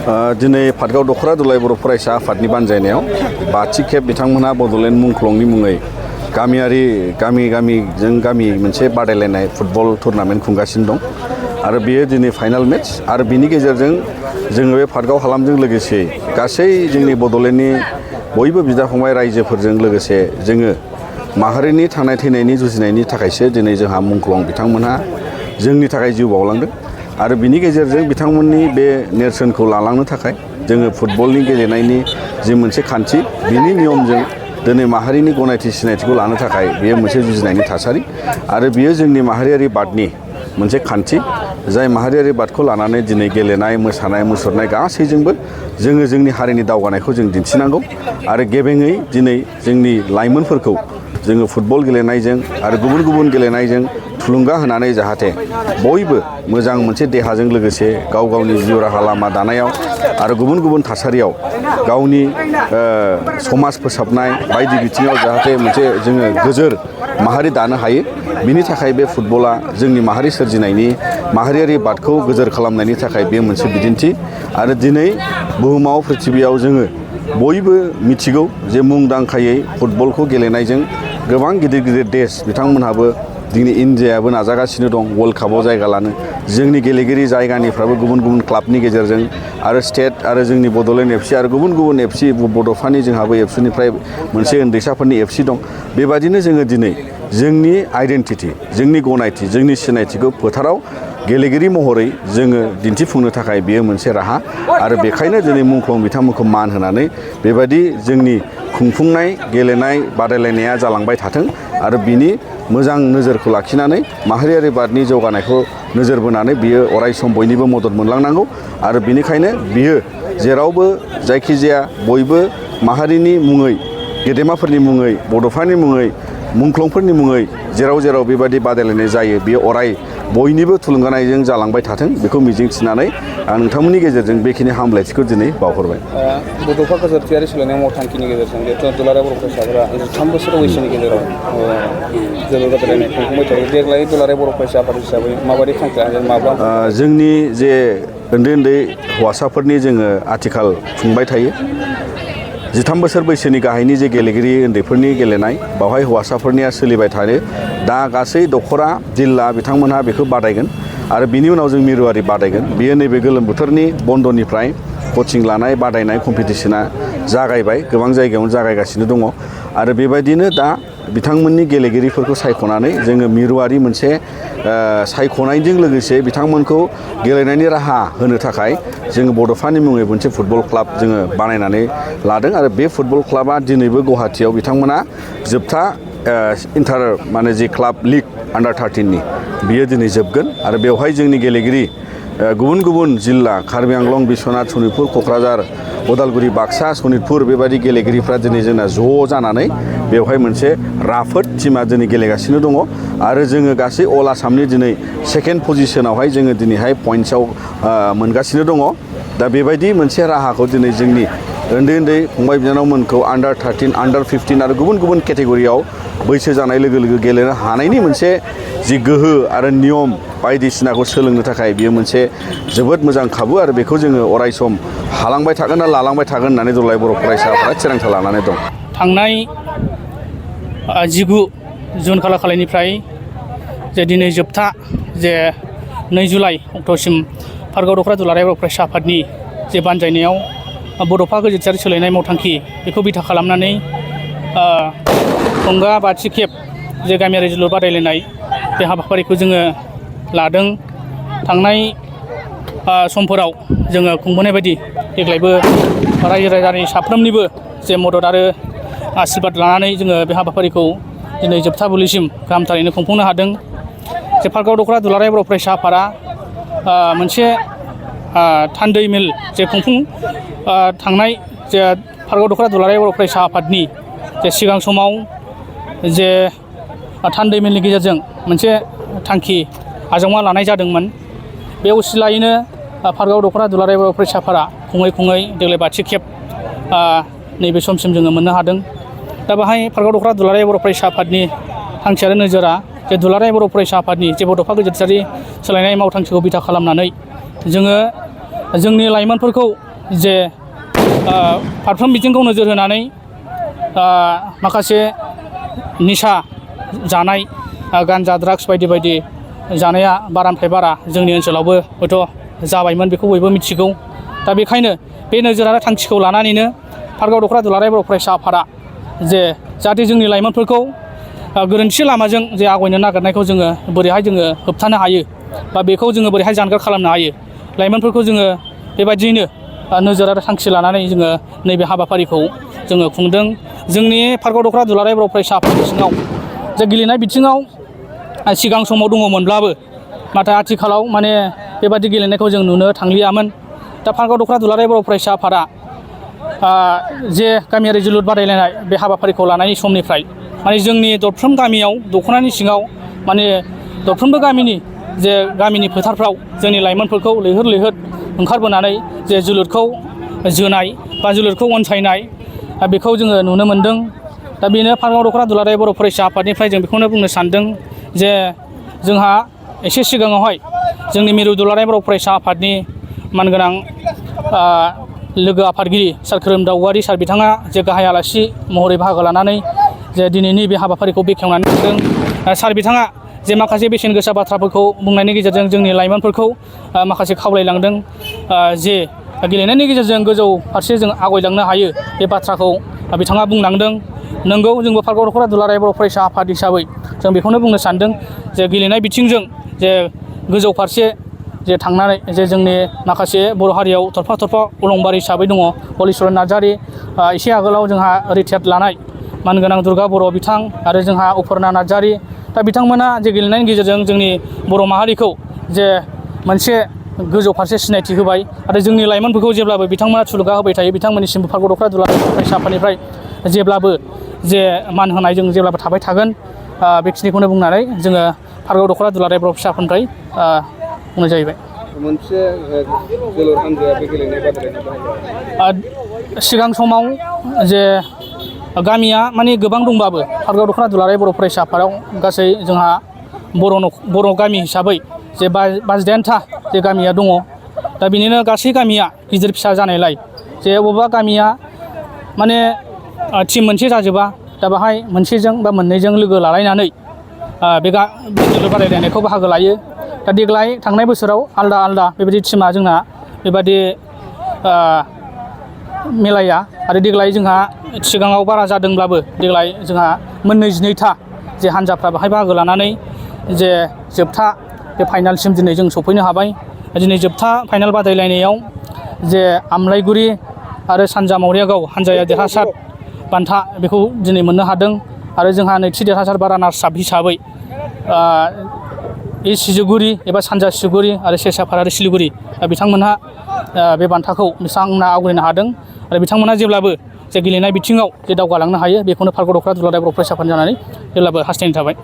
दिनै पाटगाव दख'रा दुलाराय बर' फरायसा आफादनि बानजायनायाव बाथि खेब बिथांमोनहा बड'लेण्ड मुंख्लंनि मुङै गामिजों गामि मोनसे बादायलायनाय फुटबल टुर्नामेन्ट खुंगासिनो दं आरो बेयो दिनै फाइनाल मेट्च आरो बिनि गेजेरजों जोङो बे पाटगाव हालामजों लोगोसे गासै जोंनि बड'लेण्डनि बयबो बिदा फंबाय रायजोफोरजों लोगोसे जोङो माहारिनि थांनाय थैनायनि जुजिनायनि थाखायसो दिनै जोंहा मुंख्लं बिथांमोनहा जोंनि थाखाय जिउ बावलांदों आरो बिनि गेजेरजों बिथांमोननि बे नेरसोनखौ लालांनो थाखाय जोङो फुटबलनि गेलेनायनि जि मोनसे खान्थि बिनि नियमजों दिनै माहारिनि गनायथि सिनायथिखौ लानो थाखाय बेयो मोनसे जुजिनायनि थासारि आरो बियो जोंनि माहारियारि बादनि मोनसे खान्थि जाय माहारियारि बादखौ लानानै दिनै गेलेनाय मोसानाय मुसुरनाय गासैजोंबो जोङो जोंनि हारिनि दावगानायखौ जों दिन्थिनांगौ आरो गेबेङै दिनै जोंनि लाइमोनफोरखौ जोङो फुटबल गेलेनायजों आरो गुबुन गुबुन गेलेनायजों थुलुंगा होनानै जाहाथे बयबो मोजां मोनसे देहाजों लोगोसे गाव गावनि जिउ राहा लामा दानायाव आरो गुबुन गुबुन थासारियाव गावनि समाज फोसाबनाय बायदि बिथिङाव जाहाथे मोनसे जोङो गोजोर माहारि दानो हायो बिनि थाखाय बे फुटबला जोंनि माहारि सोरजिनायनि माहारियारि बादखौ गोजोर खालामनायनि थाखाय बे मोनसे बिदिन्थि आरो दिनै बुहुमाव प्रिथिबियाव जोङो बयबो मिथिगौ जे मुंदांखायै फुटबलखौ गेलेनायजों गोबां गिदिर गिदिर देश बिथांमोनहाबो दिनै इन्डियाबो नाजागासिनो दं वर्ल्ड कापआव जायगा लानो जोंनि गेलेगिरि जायगानिफ्राबो गुबुन गुबुन क्लाबनि गेजेरजों आरो स्टेट आरो जोंनि बड'लेण्ड एफसि आरो गुबुन गुबुन एफसि बड'फानि जोंहाबो एफसिनिफ्राय मोनसे उन्दैसाफोरनि एफसि दं बेबादिनो जोङो दिनै जोंनि आइडेन्टिटि जोंनि गनायथि जोंनि सिनायथिखौ फोथाराव गेलेगिरि महरै जोङो दिन्थिफुंनो थाखाय बेयो मोनसे राहा आरो बेखायनो दिनै मुंख्लं बिथांमोनखौ मान होनानै बेबायदि जोंनि खुंफुंनाय गेलेनाय बादायलायनाया जालांबाय थाथों आरो बिनि मोजां नोजोरखौ लाखिनानै माहारियारि बादनि जौगानायखौ नोजोर बोनानै बियो अरायसम बयनिबो मदद मोनलांनांगौ आरो बिनिखायनो बियो जेरावबो जायखिजाया बयबो माहारिनि मुङै गेदेमाफोरनि मुङै बड'फानि मुङै मुंख्लंफोरनि मुङै जेराव जेराव बेबायदि बादायलायनाय जायो बेयो अराय बयनिबो थुलुंगानायजों जालांबाय थाथों बेखौ मिजिंथिनानै आं नोंथांमोननि गेजेरजों बेखिनि हामलायथिखौ दिनै बावहरबाय। बड'फा गोजोरथियारि सोलायनाय मावथांखिनि गेजेरजों दुलाराय बर' फरायसाफोरा 3 बोसोर बैसोनि गेजेराव जोलुर बादायलायनाय खुंफुंबाय थायो देग्लाय दुलाराय बर' फरायसा आफाद हिसाबै माबायदि थांखि लादों माब्ला जोंनि जे उन्दै हौवासाफोरनि जोङो आथिखाल खुंबाय थायो 13 बोसोर बैसोनि गाहायनि जे गेलेगिरि उन्दैफोरनि गेलेनाय बावहाय हौवासाफोरनिया सोलिबाय थायो दा गासै दख'रा जिल्ला बिथांमोनहा बेखौ बादायगोन आरो बिनि उनाव जों मिरुआरि बादायगोन बियो नैबे गोलोम बोथोरनि बन्दनिफ्राय कचिं लानाय बादायनाय कम्पिटिसना जागायबाय गोबां जायगायावनो जागायगासिनो दङ आरो बेबायदिनो दा बिथांमोननि गेलेगिरिफोरखौ सायख'नानै जोङो मिरुआरि मोनसे सायख'नायजों लोगोसे बिथांमोनखौ गेलेनायनि राहा होनो थाखाय जोङो बड'फानि मुङै मोनसे फुटबल क्लाब जोङो बानायनानै लादों आरो बे फुटबल क्लाबा दिनैबो गुवाहाटियाव बिथांमोना जोबथा माने जि क्लाब लिग आन्डार 13नि बियो दिनै जोबगोन आरो बेवहाय जोंनि गेलेगिरि गुबुन गुबुन जिल्ला कार्बि आंलं बिश्वनाथ सनितपुर क'क्राझार उदालगुरि बाक्सा सनितपुर बेबायदि गेलेगिरिफ्रा दिनै जोंना ज' जानानै बेवहाय मोनसे राफोद टिमा दिनै गेलेगासिनो दङ आरो जोङो गासै अल आसामनि दिनै सेकेन्ड पजिशनावहाय जोङो दिनैहाय पइन्ट्सआव मोनगासिनो दङ दा बेबायदि मोनसे राहाखौ दिनै जोंनि उन्दै फंबाय बिनानावमोनखौ आन्डार 13 आन्डार 15 आरो गुबुन गुबुन केटेगरियाव बैसो जानाय लोगो लोगो गेलेनो हानायनि मोनसे जि गोहो आरो नियम बायदिसिनाखौ सोलोंनो थाखाय बियो मोनसे जोबोद मोजां खाबु आरो बेखौ जोङो अरायसम हालांबाय थागोन आरो लालांबाय थागोन होननानै दुलाराय बर' फरायसाफोरा थिरांथा लानानै दं। थांनाय 19 जुन खालारनिफ्राय जे दिनै जोबथा जे 2 जुलाइ अक्ट'सिम पाटगाव दख'रा दुलाराय बर' फरायसा आफादनि जे बानजायनायाव बड'फा गोजोरथियारि सोलायनाय मावथांखि बेखौ बिथा खालामनानै थुंगा बाथि खेब जे गामियारि जोलुर बादायलायनाय बे हाबाफारिखौ जोङो लादों थांनाय समफोराव जोङो खुंबोनाय बायदि देग्लायबो रायजो राजानि साफ्रोमनिबो जे मदद आरो आशीर्बाद लानानै जोङो बे हाबाफारिखौ दिनै जोबथा बुब्लिसिम गाहामथारैनो खुंफुंनो हादों जे पाटगाव दख'रा दुलाराय बर' फरायसा आफादा मोनसे थान्दै मेल जे थांनाय जे पाटगाव दख'रा दुलाराय बर' फरायसा आफादनि जे सिगां समाव जे थान्दै मेलनि गेजेरजों मोनसे थांखि आजावना लानाय जादोंमोन बे असिलायैनो पाटगाव दख'रा दुलाराय बर' फरायसा आफादा खुङै देग्लाय बाथि खेब नैबे समसिम जोङो मोननो हादों दा बाहाय पाटगाव दख'रा दुलाराय बर' फरायसा आफादनि थांखि आरो नोजोरा जे दुलाराय बर' फरायसा आफादनि जे बड'फा गोजोरथियारि सोलायनाय मावथांखिखौ बिथा खालामनानै जोङो जोंनि लाइमोनफोरखौ जे फारफ्रोम बिथिंखौ नोजोर होनानै माखासे निसा जानाय गान्जा ड्राग्स बायदि बायदि जानाया बारानिफ्राय बारा जोंनि ओनसोलावबो हयथ' जाबायमोन बेखौ बयबो मिथिगौ। दा बेखायनो बे नोजोर आरो थांखिखौ लानानैनो पार्कआव दख'रा दुलाराय बर' फरायसा आफादा जे जाहाथे जोंनि लाइमोनफोरखौ गोरोन्थि लामाजों जे आवगायनो नागिरनायखौ जोङो बोरैहाय जोङो होबथानो हायो बा बेखौ जोङो बोरैहाय जानगार खालामनो हायो लाइमोनफोरखौ जोङो बेबायदियैनो नोजोर आरो थांखि लानानै जोङो नैबे हाबाफारिखौ जोङो खुंदों। जोंनि पार्कआव दख'रा दुलाराय बर' फरायसा आफादनि सिङाव जे गेलेनाय बिथिङाव सिगां समाव दङमोनब्लाबो नाथाय आथिखालाव माने बेबादि गेलेनायखौ जों नुनो थांलियामोन। दा पार्कआव दख'रा दुलाराय बर' फरायसा आफादा जे गामियारि जोलुर बादायलायनाय बे हाबाफारिखौ लानायनि समनिफ्राय माने जोंनि दरफ्रोम गामियाव दख'नानि सिङाव माने दरफ्रोमबो गामिनि जे गामिनि फोथारफ्राव जोंनि लाइमोनफोरखौ लैहोर लैहोर ओंखारबोनानै जे जोलुरखौ जोनाय बा जोलुरखौ अनसायनाय बेखौ जोङो नुनो मोन्दों। दा बेनो पार्कआव दख'रा दुलाराय बर' फरायसा आफादनिफ्राय जों बेखौनो बुंनो सानदों जे जोंहा एसे सिगाङावहाय जोंनि मिरु दुलाराय बर' फरायसा आफादनि मानगोनां लोगो आफादगिरि सार खोरोमदाव औवारि सार बिथाङा जे गाहाय आलासि महरै बाहागो लानानै जे दिनैनि बे हाबाफारिखौ बेखेवनानै होदों। सार बिथाङा जे माखासे बेसेन गोसा बाथ्राफोरखौ बुंनायनि गेजेरजों जोंनि लाइमोनफोरखौ माखासे खावलायलांदों जे गेलेनायनि गेजेरजों गोजौ फारसे जों आवगायलांनो हायो बे बाथ्राखौ बिथाङा बुंलांदों। नंगौ जोंबो पार्कआव दख'रा दुलाराय बर' फरायसा आफाद हिसाबै जों बेखौनो बुंनो सानदों जे गेलेनाय बिथिंजों जे गोजौ फारसे जे थांनानै जे जोंनि माखासे बर' हारियाव थरफा थरफा अलंबार हिसाबै दङ हलिचरन नार्जारि, एसे आगोलाव जोंहा रिटायार्ड लानाय मानगोनां दुर्गा बर' बिथां आरो जोंहा अपुर्ना नार्जारि। दा बिथांमोना जे गेलेनायनि गेजेरजों जोंनि बर' माहारिखौ जे मोनसे गोजौ फारसे सिनायथि होबाय आरो जोंनि लाइमोनफोरखौ जेब्लाबो बिथांमोना थुलुंगा होबाय थायो। बिथांमोननिसिमबो पार्कआव दख'रा दुलाराय बर' फरायसा आफादनिफ्राय जेब्लाबो जे मान होनाय जों जेब्लाबो थाबाय थागोन। बेखिनिखौनो बुंनानै जोङो पार्कआव दख'रा दुलाराय बर' फरायसा आफादनिफ्राय बुंनाय जाहैबाय। मोनसे जोलुर हान्जाया बे गेलेनाय बादायलायनाय सिगां समाव जे गामिया माने गोबां दंबाबो पार्कआव दख'रा दुलाराय बर' फरायसा आफादाव गासै जोंहा बर' गामि हिसाबै जे 58था जे गामिया दङ। दा बिनिनो गासै गामिया गिदिर फिसा जानायलाय जे बबेबा गामिया माने टिम मोनसे जाजोबा दा बाहाय मोनसेजों बा मोननैजों लोगो लालायनानै बे जोलुर बादायलायनायखौ बाहागो लायो। दा देग्लाय थांनाय बोसोराव आलदा आलदा बेबायदि टिमा जोंना बेबादि मिलाया आरो देग्लाय जोंहा सिगाङाव बारा जादोंब्लाबो देग्लाय जोंहा 22था जे हान्जाफ्रा बाहाय बाहागो लानानै जे जोबथा बे फाइनालसिम दिनै जों सफैनो हाबाय। दिनै जोबथा फाइनाल बादायलायनायाव जे आमलायगुरि आरो सानजा मावरियागाव हान्जाया देरहासार बान्था बेखौ दिनै मोननो हादों आरो जोंहा नैथि देरहासार रानार्स आप हिसाबै सिजुगुरि एबा सानजा सिजुगुरि आरो सेसाफार आरो सिलिगुरि बिथांमोनहा बे बान्थाखौ बिथांमोनहा आवग्रिनो हादों आरो बिथांमोनहा जेब्लाबो जे गेलेनाय बिथिङाव जे दावगालांनो हायो बेखौनो पार्कआव दख'रा दुलाराय बर' फरायसा आफाद जानानै जेब्लाबो हास्थायनाय थाबाय।